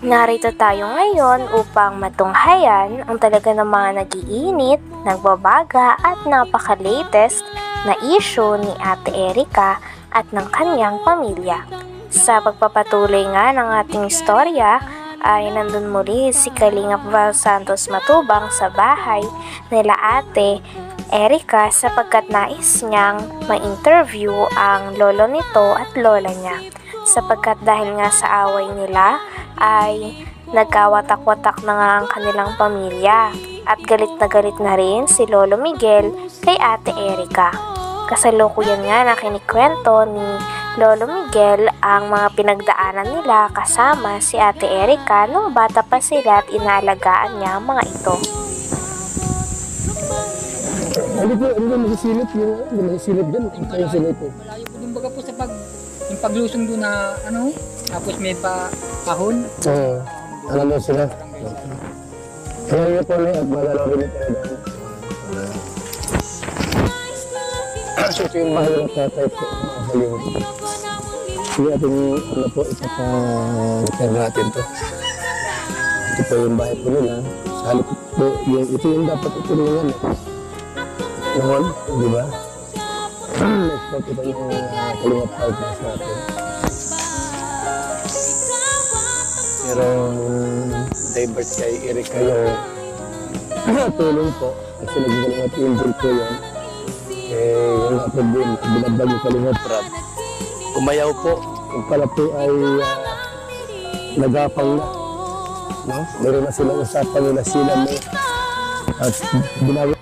Narito tayo ngayon upang matunghayan ang talaga ng mga nag-iinit, nagbabaga at napaka-latest na issue ni Ate Erica at ng kanyang pamilya. Sa pagpapatuloy nga ng ating istorya ay nandun muli si Kalingap Val Santos Matubang sa bahay nila Ate Erica sapagkat nais niyang ma-interview ang lolo nito at lola niya. Sapagkat dahil nga sa away nila ay nagkawatak-watak na nga ang kanilang pamilya at galit na rin si Lolo Miguel kay Ate Erica. Kasalukuyan nga na kinikwento ni Lolo Miguel ang mga pinagdaanan nila kasama si Ate Erica nung bata pa sila at inaalagaan niya ang mga ito. Ano po, magsisilip dyan, kayo silip po. Malayo po din baga po sa yung paglusong doon na tapos may kahon. Oo, alam mo sila. Kaya niyo po na at malalawin niyo tayo dahil. So ito yung mahal ng tatay po, mahalin. Sige ating ipapalitan natin to. Ito po yung bahay po nila. Sa halip po, ito yung dapat itulungan. Noon, di ba? Next po kita yung Kalingap Podcast natin. Pero divert kay Erica yung tulong po. Kasi nagagaling at angel po yan. Yung napagdin, binabag yung Kalingap Rap. Umayaw po. Yung pala po ay nagapang na. No? Meron na silang usapan nila sila mo. At binawag.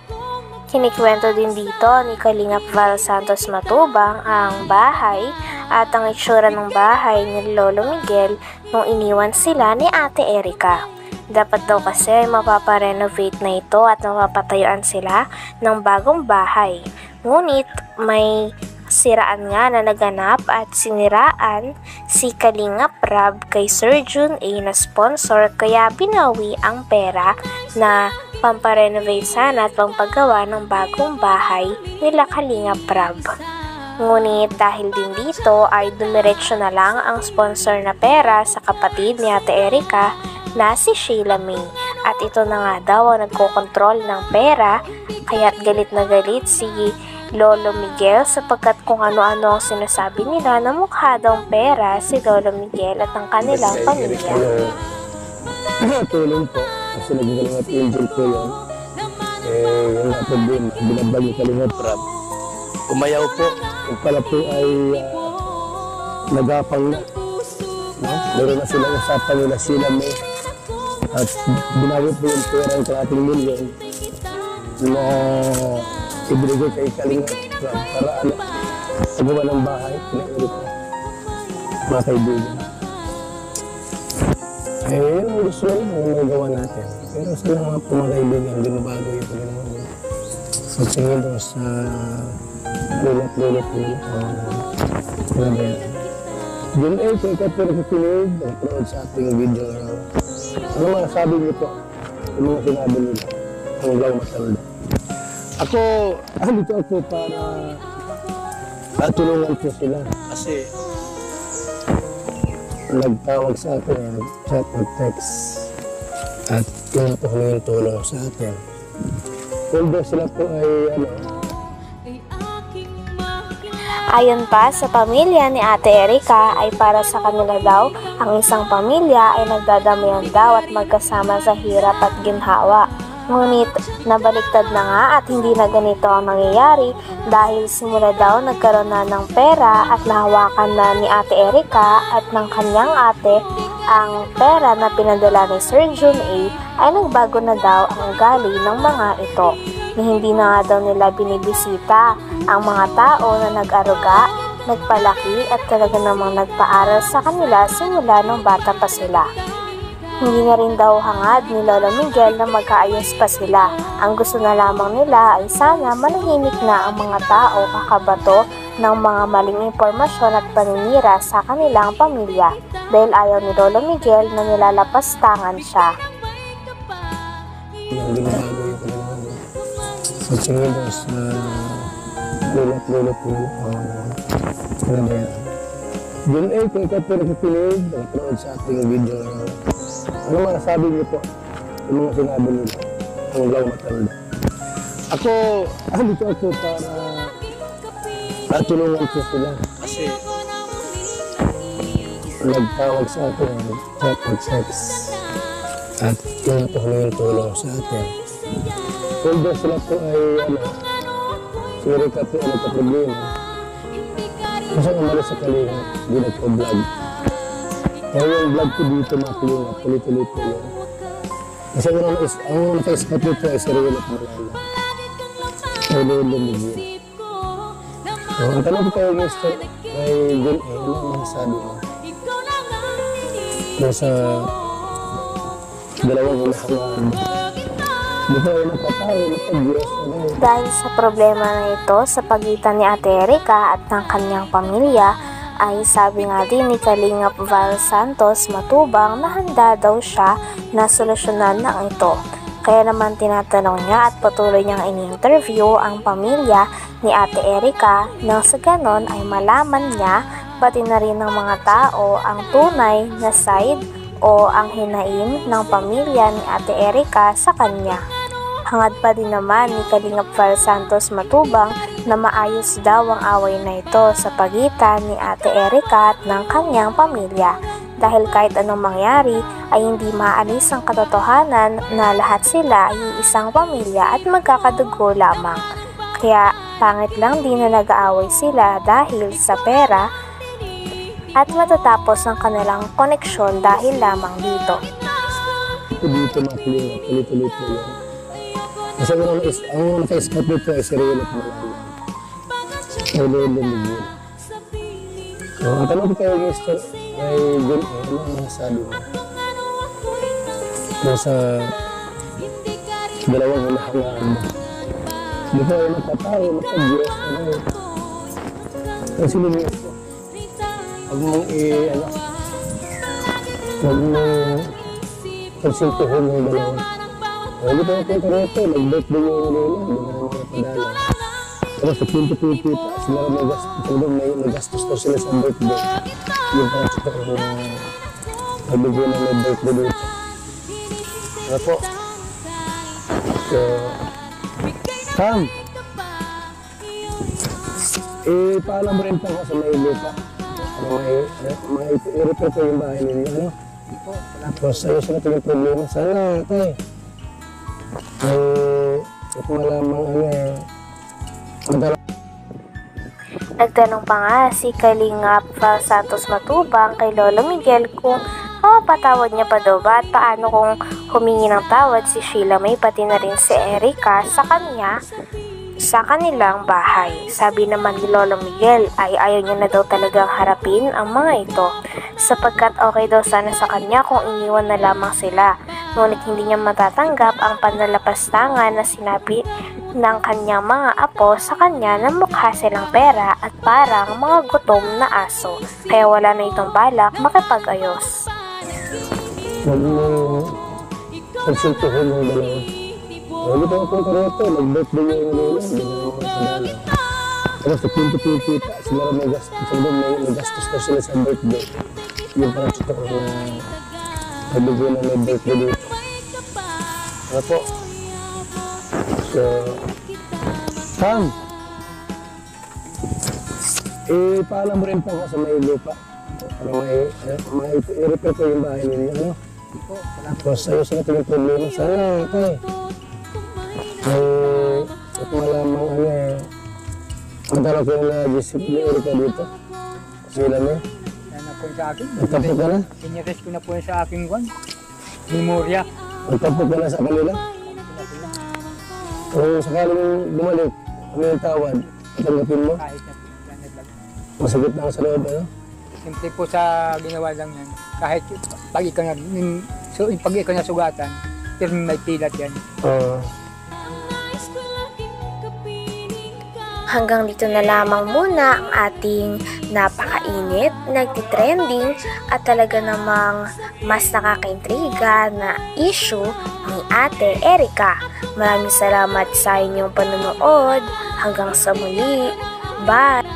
Kinikwento din dito ni Kalingap Val Santos Matubang ang bahay at ang itsura ng bahay ni Lolo Miguel nung iniwan sila ni Ate Erica. Dapat daw kasi mapaparenovate na ito at mapapatayuan sila ng bagong bahay. Ngunit may siraan nga na naganap at siniraan si Kalingap Rab kay Sir Jun A na sponsor kaya binawi ang pera na pamparenovate sana at pampagawa ng bagong bahay nila Kalingap Rab. Ngunit dahil din dito ay dumiretso na lang ang sponsor na pera sa kapatid ni Ate Erica na si Sheila May at ito na nga daw ang nagkokontrol ng pera kaya't galit na galit si Lolo Miguel sapagkat kung ano-ano ang sinasabi nila na mukha daw pera si Lolo Miguel at ang kanilang pamilya. Tulong po. Kasi nagagaling at angel po yun. Yung napagdin, binabag yung Kalingap Rap. Umayaw po. Yung pala po ay nagapang na. No? Meron na silang usapan nila sila mo. At binawi po yung pera ng 3 milyon na ibigay kay Kalingap Rap para pagawa ng bahay. Mga kaibigan. Yun ang gusto rin yung magawa natin. Pero sa mga pumagaibigan, binabago yung pagkakaroon. So, tingin doon sa lulat-lulat nila. Ano ba yan? Yun ay, kung ka pero kakinig, nag-proud sa ating video ngayon. Ano mga sabi niyo po? Yung mga sinabi nila. Hanggang matanda. Dito ako para tulungan po sila. Kasi nagtawag sa atin, chat, mag-text at pinapahingin tulong sa atin. Although sila po ay Ayon pa sa pamilya ni Ate Erica ay para sa kanila daw, ang isang pamilya ay nagdadamayan daw at magkasama sa hirap at ginhawa. Ngunit nabaliktad na nga at hindi na ganito ang nangyayari dahil simula daw nagkaroon na ng pera at nahawakan na ni Ate Erica at ng kanyang ate ang pera na pinadala ni Sir Jun A ay nagbago na daw ang ugali ng mga ito. Na hindi na nga daw nila binibisita ang mga tao na nag-aruga, nagpalaki at talaga namang nagpaaral sa kanila simula nung bata pa sila. Hindi na rin daw hangad ni Lolo Miguel na magkaayos pa sila. Ang gusto na lamang nila ay sana manahimik na ang mga tao kakabato ng mga maling impormasyon at paninira sa kanilang pamilya dahil ayaw ni Lolo Miguel na nilalapastangan siya. So, tingin doon sa lulat-lulat nila. Ano ba yan? Yun kung ikaw po nakikinig, nakapanood sa ating video ngayon, ano masasabi niyo po yung mga sinabi nila, ang lang matanda? Ako dito ako para tulungan ko sila. Kasi nagtawag sa atin, chat mag-sex. At yung tuhulong tulong sa atin. Although sila po ay, si Erika po ay nagka-problema. Kasi umalis sa Kalinga, hindi nagpa-vlog. Kaya yung vlog ko dito mga Kalinga, tuloy-tuloy po yun. Kasi ang naka-scout dito ay si Rilo Malala. Ay Lolo Miguel. So, ang tanong ko kayo Mr. ay John A, ano ang masasabi mo? Nasa dalawang hinahangaan mo. Di ba ay nakatayo, nakag-Diyos na yun. Dahil sa problema na ito sa pagitan ni Ate Erika at ng kanyang pamilya, ay sabi nga din ni Kalingap Val Santos Matubang na handa daw siya na solusyonan ng ito. Kaya naman tinatanong niya at patuloy niyang ini-interview ang pamilya ni Ate Erika nang sa ganon ay malaman niya pati na rin ng mga tao ang tunay na side o ang hinaing ng pamilya ni Ate Erika sa kanya. Hangad pa din naman ni Kalingap Val Santos Matubang na maayos daw ang away na ito sa pagitan ni Ate Erika at ng kanyang pamilya. Dahil kahit anong mangyari ay hindi maalis ang katotohanan na lahat sila ay isang pamilya at magkakadugo lamang. Kaya pangit lang din na nag-aaway sila dahil sa pera at matatapos ang kanilang koneksyon dahil lamang dito. Dito mga Kalinga, tuloy-tuloy po yan. Kasi ang naka-scout dito ay si Rilo Malala. Ay Lolo Miguel. So, ang tanong ko kayo Mr. ay John A, ano ang masasabi mo? Nasa dalawang hinahangaan mo. Di ba ay nakatayo, nakag-Diyos na yun. Kasi lumiit ko. Huwag mong huwag mong konsultuhin yung dalawa. Hindi pa natin kareto, nag-birthday yung Lola, hindi na naman napadala. Pero sa pinto-pinto, sila may gastos daw sila sa birthday. Yung parang sa nabigyan na may birthday dito. Ano po? So, Sam! Paalam mo rin po ako sa may lupa. I-repair ko yung bahay ninyo, ano? Tapos ayos na ito yung problema. Sana, tay. Kung malamang Nagtanong pa nga si Kalingap Val Santos Matubang kay Lolo Miguel kung mapapatawad niya pa daw ba at paano kung humingi ng tawad si Sheila May pati na rin si Erika sa kanilang bahay. Sabi naman ni Lolo Miguel ay ayaw niya na daw talagang harapin ang mga ito sapagkat okay daw sana sa kanya kung iniwan na lamang sila. Ngunit hindi niya matatanggap ang panlalapastangan na sinabi ng kanyang mga apo sa kanya na mukha silang pera at parang mga gutom na aso. Kaya wala na itong balak makipag-ayos. Huwag mong konsultuhin yung dalawa. Hindi pa ako kareto, nag-birthday yung Lola, hindi na naman napadala. Pero sa pinto-pinto, sila may gastos daw sila sa birthday. Yung parang sa nabigyan na may birthday dito. Ano po? So, Sam! Paalam mo rin po ako sa may lupa. Para i-repair ko yung bahay ninyo, ano? Tapos ayos na ito yung problema. Sana, tay. Kung malamang magdala ko yung na Erika dito. Sila mo. Yan na po sa akin. Magtapos ka na? Pinires ko na po sa aking memorya. Magtapos ka na sa kanila? Kung sakaling bumalik, ano yung tawad? Tanggapin mo? Kahit na naglag. Masakit na sa loob, ano? Simple po sa ginawa lang yan. Kahit pag ikaw na sugatan, pero may pilat yan. Hanggang dito na lamang muna ang ating napakainit, nagtitrending at talaga namang mas nakakaintriga na issue ni Ate Erika. Maraming salamat sa inyong panonood. Hanggang sa muli. Bye!